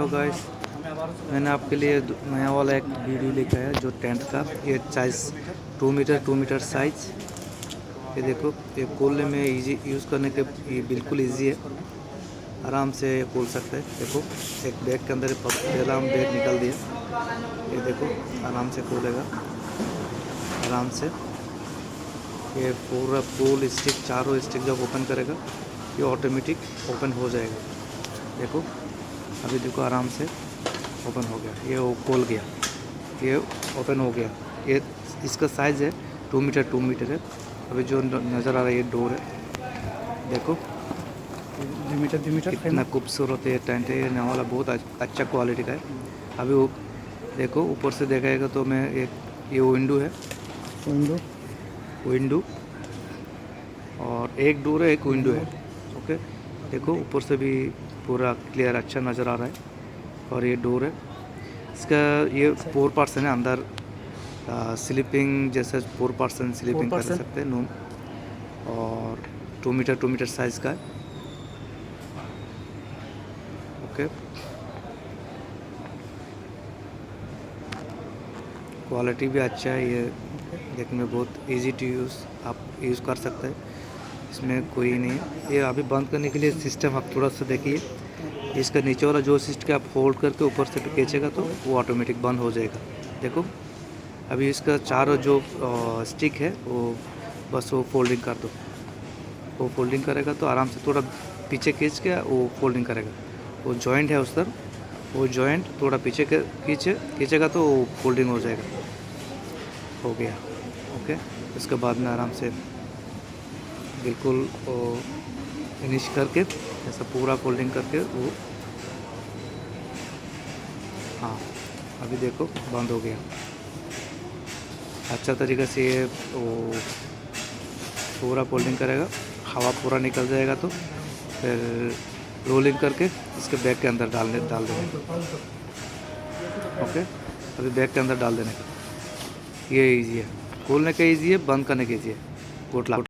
Hello guys, मैंने आपके लिए नया वाला एक वीडियो लेकर आया जो टेंट का। ये साइज़ 2 मीटर साइज। ये देखो, ये खोलने में इजी, यूज़ करने के ये बिल्कुल इजी है। आराम से ये खोल सकते हैं। देखो, एक बैग के अंदर पहला हम बैग निकाल दिया। ये देखो, आराम से खोलेगा, आराम से। ये पूरा पुल स्टिक, चारों स्टिक जब ओपन करेगा ये ऑटोमेटिक ओपन हो जाएगा। देखो, अभी देखो, आराम से ओपन हो गया। ये खोल गया, ये ओपन हो गया। ये इसका साइज़ है 2 मीटर है। अभी जो नज़र आ रहा है ये डोर है। देखो कितना खूबसूरत है टेंट है। ये नया वाला बहुत अच्छा क्वालिटी का है। अभी वो देखो, ऊपर से देखेगा तो मैं एक ये विंडो है, विंडो और एक डोर है, एक विंडो है। ओके, देखो ऊपर से भी पूरा क्लियर अच्छा नज़र आ रहा है। और ये डोर है, इसका ये 4 पर्सन है अंदर। स्लीपिंग जैसे 4 पर्सन स्लीपिंग कर सकते हैं रूम। और 2 मीटर साइज़ का है। ओके, क्वालिटी भी अच्छा है। ये देखने में बहुत इजी टू यूज़, आप यूज़ कर सकते हैं, इसमें कोई नहीं है। ये अभी बंद करने के लिए सिस्टम आप थोड़ा सा देखिए। इसका नीचे वाला जो सिस्टम आप होल्ड करके ऊपर से खींचेगा तो वो ऑटोमेटिक बंद हो जाएगा। देखो, अभी इसका चारों जो स्टिक है वो बस वो फोल्डिंग कर दो। वो फोल्डिंग करेगा तो आराम से थोड़ा पीछे खींच के वो फोल्डिंग करेगा। वो जॉइंट है उस तरफ, वो जॉइंट थोड़ा पीछे खींचेगा तो वो फोल्डिंग हो जाएगा। हो गया। ओके, उसके बाद में आराम से बिल्कुल वो फिनिश करके ऐसा पूरा फोल्डिंग करके वो, हाँ अभी देखो बंद हो गया। अच्छा तरीके से ये वो पूरा फोल्डिंग करेगा, हवा पूरा निकल जाएगा तो फिर रोलिंग करके इसके बैग के अंदर डाल देने। ओके, अभी बैग के अंदर डाल देने का। ये इजी है, खोलने का इजी है, बंद करने का इजी है। Good luck.